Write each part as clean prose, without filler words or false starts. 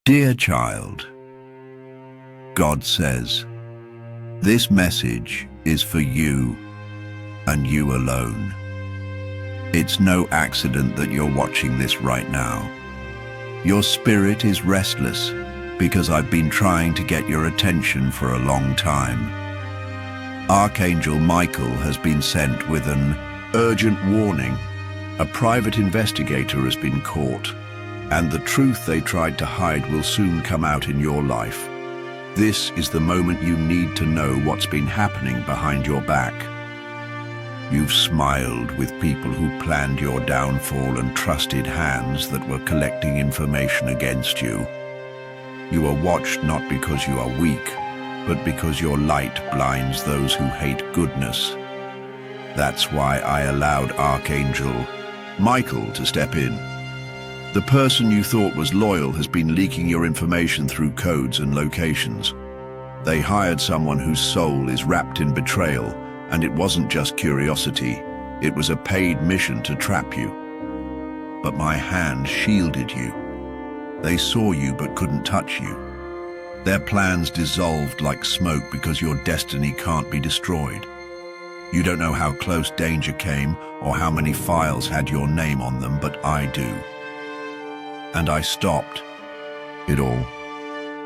Dear child, God says, this message is for you and you alone. It's no accident that you're watching this right now. Your spirit is restless because I've been trying to get your attention for a long time. Archangel Michael has been sent with an urgent warning. A private investigator has been caught, and the truth they tried to hide will soon come out in your life. This is the moment you need to know what's been happening behind your back. You've smiled with people who planned your downfall and trusted hands that were collecting information against you. You are watched not because you are weak, but because your light blinds those who hate goodness. That's why I allowed Archangel Michael to step in. The person you thought was loyal has been leaking your information through codes and locations. They hired someone whose soul is wrapped in betrayal, and it wasn't just curiosity, it was a paid mission to trap you. But my hand shielded you. They saw you but couldn't touch you. Their plans dissolved like smoke because your destiny can't be destroyed. You don't know how close danger came or how many files had your name on them, but I do. And I stopped it all.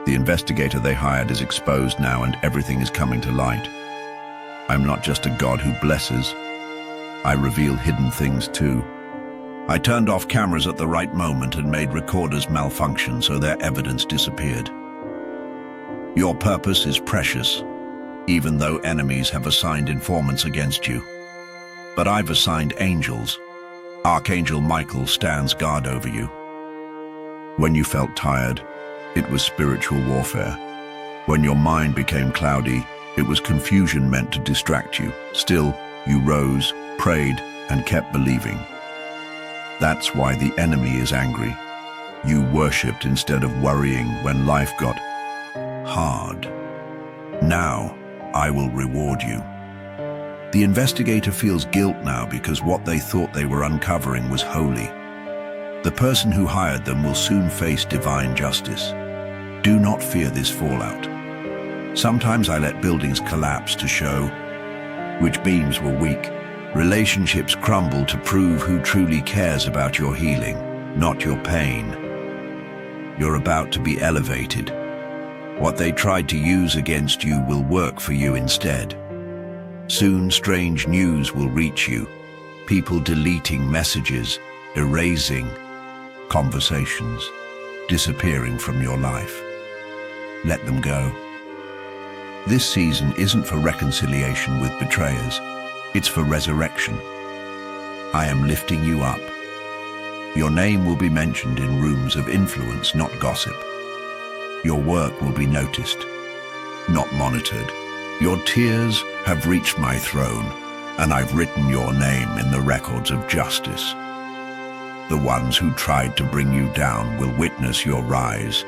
The investigator they hired is exposed now and everything is coming to light. I'm not just a god who blesses. I reveal hidden things too. I turned off cameras at the right moment and made recorders malfunction so their evidence disappeared. Your purpose is precious, even though enemies have assigned informants against you. But I've assigned angels. Archangel Michael stands guard over you. When you felt tired, it was spiritual warfare. When your mind became cloudy, it was confusion meant to distract you. Still, you rose, prayed, and kept believing. That's why the enemy is angry. You worshipped instead of worrying when life got hard. Now, I will reward you. The investigator feels guilt now because what they thought they were uncovering was holy. The person who hired them will soon face divine justice. Do not fear this fallout. Sometimes I let buildings collapse to show which beams were weak. Relationships crumble to prove who truly cares about your healing, not your pain. You're about to be elevated. What they tried to use against you will work for you instead. Soon strange news will reach you. People deleting messages, erasing conversations, disappearing from your life. Let them go. This season isn't for reconciliation with betrayers. It's for resurrection. I am lifting you up. Your name will be mentioned in rooms of influence, not gossip. Your work will be noticed, not monitored. Your tears have reached my throne, and I've written your name in the records of justice. The ones who tried to bring you down will witness your rise.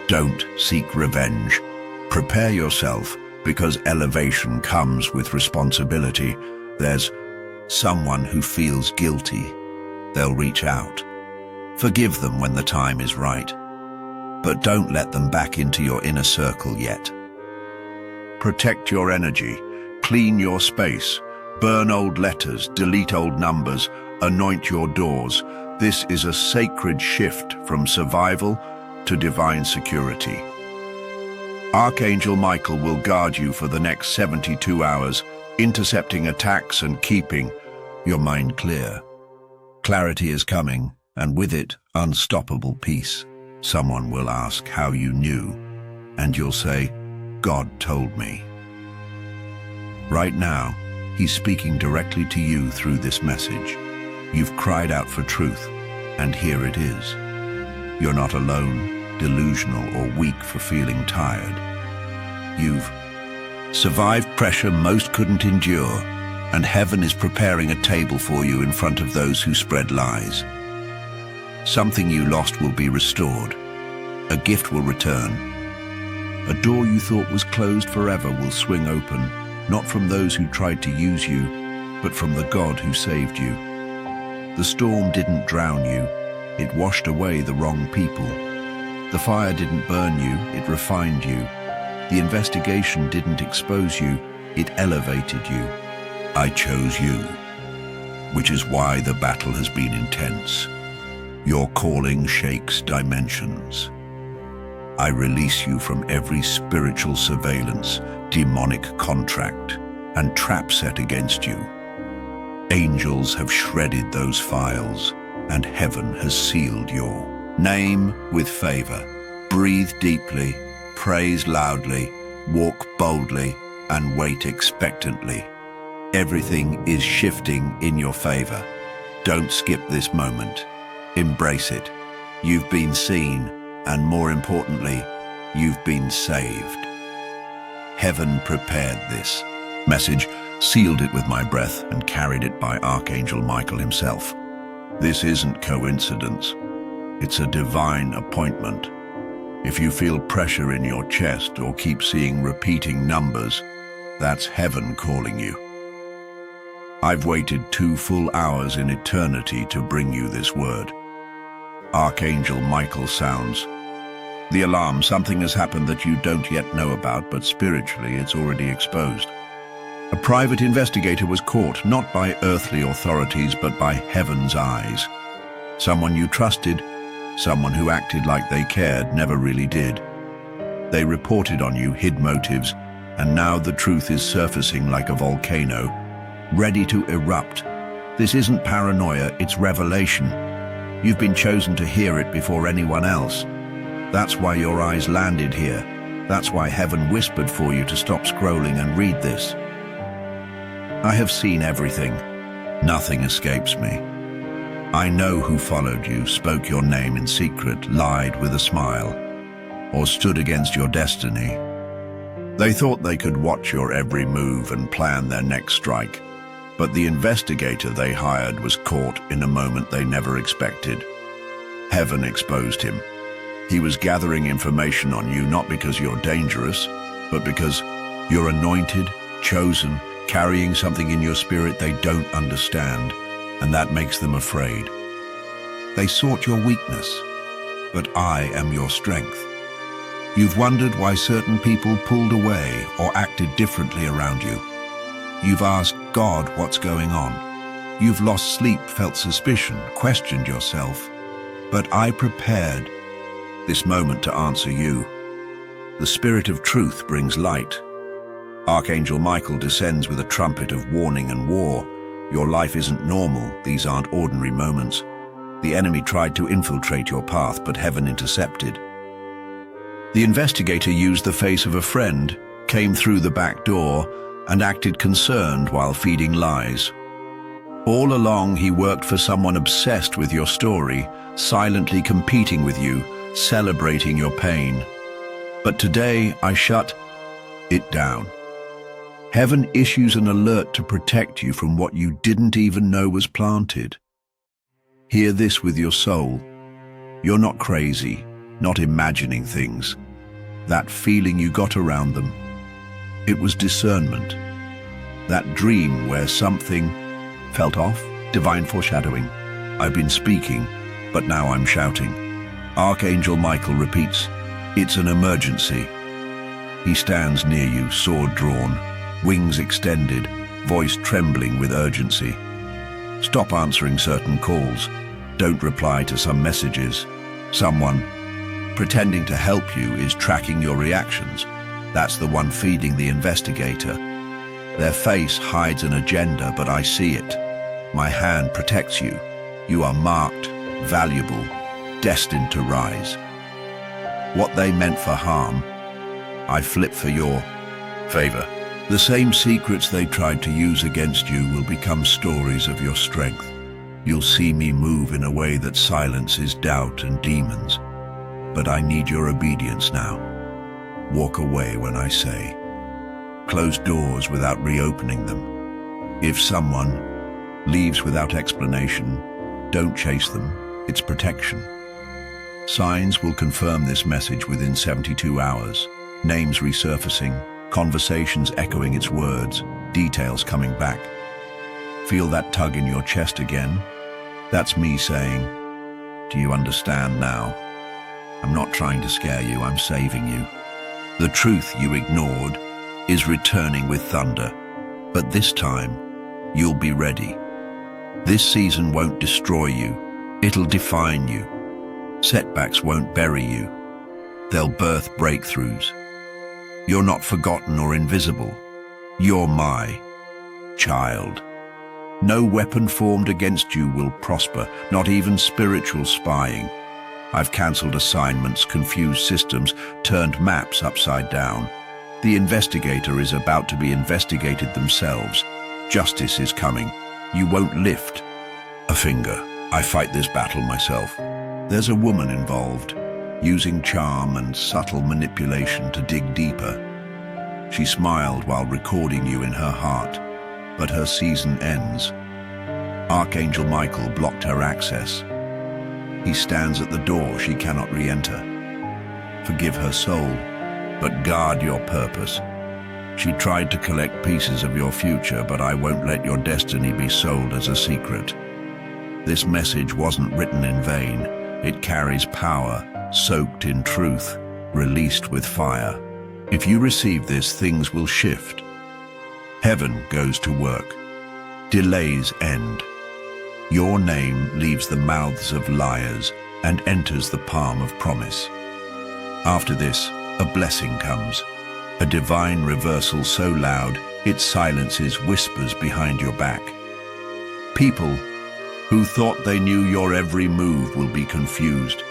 Don't seek revenge. Prepare yourself, because elevation comes with responsibility. There's someone who feels guilty. They'll reach out. Forgive them when the time is right. But don't let them back into your inner circle yet. Protect your energy. Clean your space. Burn old letters. Delete old numbers. Anoint your doors. This is a sacred shift from survival to divine security. Archangel Michael will guard you for the next 72 hours, intercepting attacks and keeping your mind clear. Clarity is coming, and with it, unstoppable peace. Someone will ask how you knew, and you'll say, God told me. Right now, He's speaking directly to you through this message. You've cried out for truth, and here it is. You're not alone, delusional, or weak for feeling tired. You've survived pressure most couldn't endure, and heaven is preparing a table for you in front of those who spread lies. Something you lost will be restored. A gift will return. A door you thought was closed forever will swing open, not from those who tried to use you, but from the God who saved you. The storm didn't drown you, it washed away the wrong people. The fire didn't burn you, it refined you. The investigation didn't expose you, it elevated you. I chose you, which is why the battle has been intense. Your calling shakes dimensions. I release you from every spiritual surveillance, demonic contract, and trap set against you. Angels have shredded those files, and heaven has sealed your name with favor. Breathe deeply, praise loudly, walk boldly, and wait expectantly. Everything is shifting in your favor. Don't skip this moment. Embrace it. You've been seen, and more importantly, you've been saved. Heaven prepared this message, sealed it with my breath, and carried it by Archangel Michael himself. This isn't coincidence. It's a divine appointment. If you feel pressure in your chest or keep seeing repeating numbers, that's heaven calling you. I've waited 2 full hours in eternity to bring you this word. Archangel Michael sounds. The alarm, something has happened that you don't yet know about, but spiritually it's already exposed. A private investigator was caught, not by earthly authorities, but by heaven's eyes. Someone you trusted, someone who acted like they cared, never really did. They reported on you, hid motives, and now the truth is surfacing like a volcano, ready to erupt. This isn't paranoia, it's revelation. You've been chosen to hear it before anyone else. That's why your eyes landed here. That's why heaven whispered for you to stop scrolling and read this. I have seen everything. Nothing escapes me. I know who followed you, spoke your name in secret, lied with a smile, or stood against your destiny. They thought they could watch your every move and plan their next strike, but the investigator they hired was caught in a moment they never expected. Heaven exposed him. He was gathering information on you not because you're dangerous, but because you're anointed, chosen, carrying something in your spirit they don't understand, and that makes them afraid. They sought your weakness, but I am your strength. You've wondered why certain people pulled away or acted differently around you. You've asked God what's going on. You've lost sleep, felt suspicion, questioned yourself. But I prepared this moment to answer you. The Spirit of Truth brings light. Archangel Michael descends with a trumpet of warning and war. Your life isn't normal, these aren't ordinary moments. The enemy tried to infiltrate your path, but heaven intercepted. The investigator used the face of a friend, came through the back door, and acted concerned while feeding lies. All along, he worked for someone obsessed with your story, silently competing with you, celebrating your pain. But today, I shut it down. Heaven issues an alert to protect you from what you didn't even know was planted. Hear this with your soul. You're not crazy, not imagining things. That feeling you got around them, it was discernment. That dream where something felt off, divine foreshadowing. I've been speaking, but now I'm shouting. Archangel Michael repeats, it's an emergency. He stands near you, sword drawn, wings extended, voice trembling with urgency. Stop answering certain calls. Don't reply to some messages. Someone pretending to help you is tracking your reactions. That's the one feeding the investigator. Their face hides an agenda, but I see it. My hand protects you. You are marked, valuable, destined to rise. What they meant for harm, I flip for your favor. The same secrets they tried to use against you will become stories of your strength. You'll see me move in a way that silences doubt and demons. But I need your obedience now. Walk away when I say. Close doors without reopening them. If someone leaves without explanation, don't chase them. It's protection. Signs will confirm this message within 72 hours. Names resurfacing, conversations echoing its words, details coming back. Feel that tug in your chest again? That's me saying, do you understand now? I'm not trying to scare you, I'm saving you. The truth you ignored is returning with thunder, but this time, you'll be ready. This season won't destroy you, it'll define you. Setbacks won't bury you, they'll birth breakthroughs. You're not forgotten or invisible. You're my child. No weapon formed against you will prosper, not even spiritual spying. I've cancelled assignments, confused systems, turned maps upside down. The investigator is about to be investigated themselves. Justice is coming. You won't lift a finger. I fight this battle myself. There's a woman involved, using charm and subtle manipulation to dig deeper. She smiled while recording you in her heart, but her season ends. Archangel Michael blocked her access. He stands at the door she cannot re-enter. Forgive her soul, but guard your purpose. She tried to collect pieces of your future, but I won't let your destiny be sold as a secret. This message wasn't written in vain. It carries power, soaked in truth, released with fire. If you receive this, things will shift. Heaven goes to work. Delays end. Your name leaves the mouths of liars and enters the palm of promise. After this, a blessing comes, a divine reversal so loud it silences whispers behind your back. People who thought they knew your every move will be confused.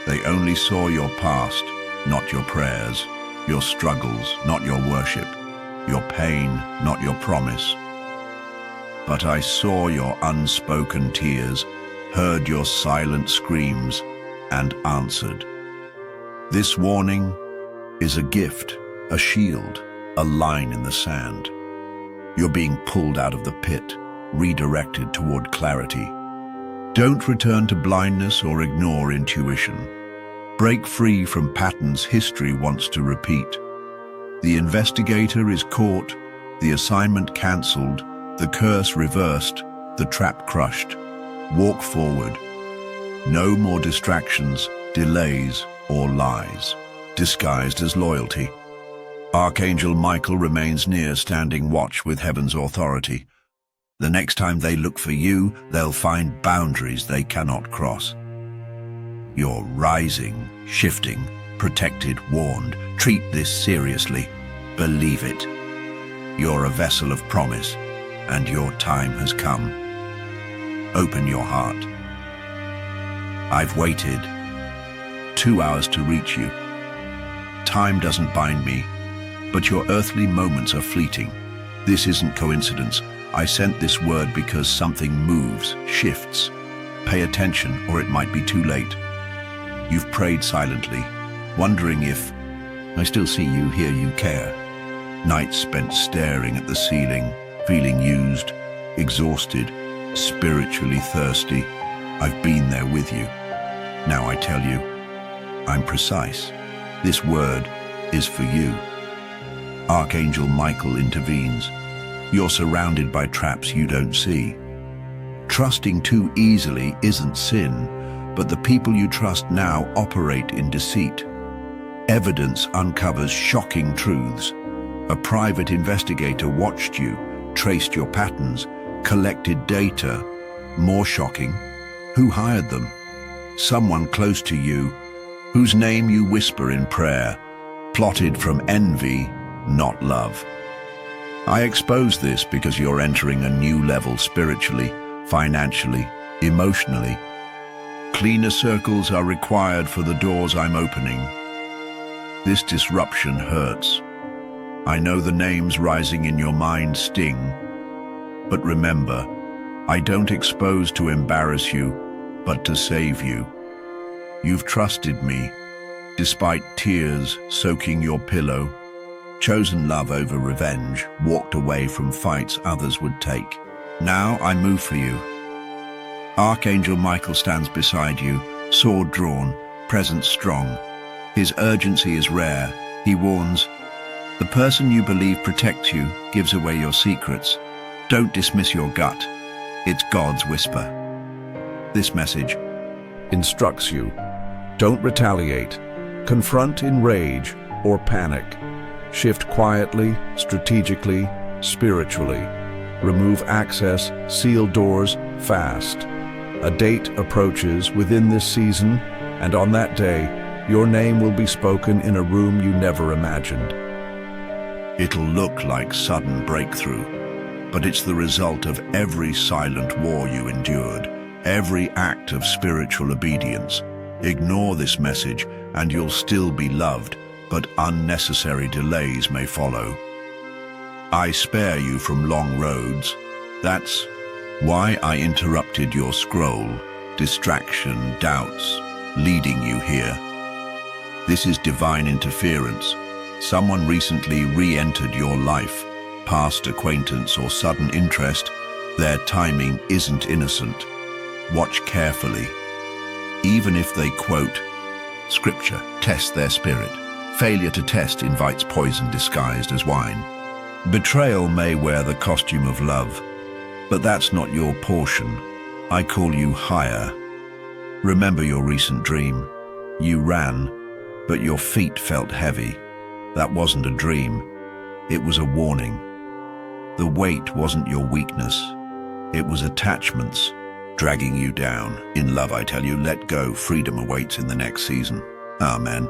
They only saw your past, not your prayers, your struggles, not your worship, your pain, not your promise. But I saw your unspoken tears, heard your silent screams, and answered. This warning is a gift, a shield, a line in the sand. You're being pulled out of the pit, redirected toward clarity. Don't return to blindness or ignore intuition. Break free from patterns history wants to repeat. The investigator is caught, the assignment cancelled, the curse reversed, the trap crushed. Walk forward. No more distractions, delays, or lies, disguised as loyalty. Archangel Michael remains near, standing watch with heaven's authority. The next time they look for you, they'll find boundaries they cannot cross. You're rising, shifting, protected, warned. Treat this seriously. Believe it. You're a vessel of promise, and your time has come. Open your heart. I've waited 2 hours to reach you. Time doesn't bind me, but your earthly moments are fleeting. This isn't coincidence. I sent this word because something moves, shifts. Pay attention, or it might be too late. You've prayed silently, wondering if I still see you, hear you, care. Nights spent staring at the ceiling, feeling used, exhausted, spiritually thirsty. I've been there with you. Now I tell you, I'm precise. This word is for you. Archangel Michael intervenes. You're surrounded by traps you don't see. Trusting too easily isn't sin, but the people you trust now operate in deceit. Evidence uncovers shocking truths. A private investigator watched you, traced your patterns, collected data. More shocking, who hired them? Someone close to you, whose name you whisper in prayer, plotted from envy, not love. I expose this because you're entering a new level spiritually, financially, emotionally. Cleaner circles are required for the doors I'm opening. This disruption hurts. I know the names rising in your mind sting. But remember, I don't expose to embarrass you, but to save you. You've trusted me, despite tears soaking your pillow, chosen love over revenge, walked away from fights others would take. Now I move for you. Archangel Michael stands beside you, sword drawn, presence strong. His urgency is rare. He warns, the person you believe protects you gives away your secrets. Don't dismiss your gut. It's God's whisper. This message instructs you Don't retaliate, confront in rage or panic. Shift quietly, strategically, spiritually. Remove access, seal doors fast. A date approaches within this season, and on that day, your name will be spoken in a room you never imagined. It'll look like sudden breakthrough, but it's the result of every silent war you endured, every act of spiritual obedience. Ignore this message and you'll still be loved, but unnecessary delays may follow. I spare you from long roads. That's why I interrupted your scroll, distraction, doubts, leading you here. This is divine interference. Someone recently re-entered your life, past acquaintance or sudden interest. Their timing isn't innocent. Watch carefully. Even if they quote scripture, test their spirit. Failure to test invites poison disguised as wine. Betrayal may wear the costume of love, but that's not your portion. I call you higher. Remember your recent dream. You ran, but your feet felt heavy. That wasn't a dream. It was a warning. The weight wasn't your weakness. It was attachments dragging you down. In love, I tell you, let go. Freedom awaits in the next season. Amen.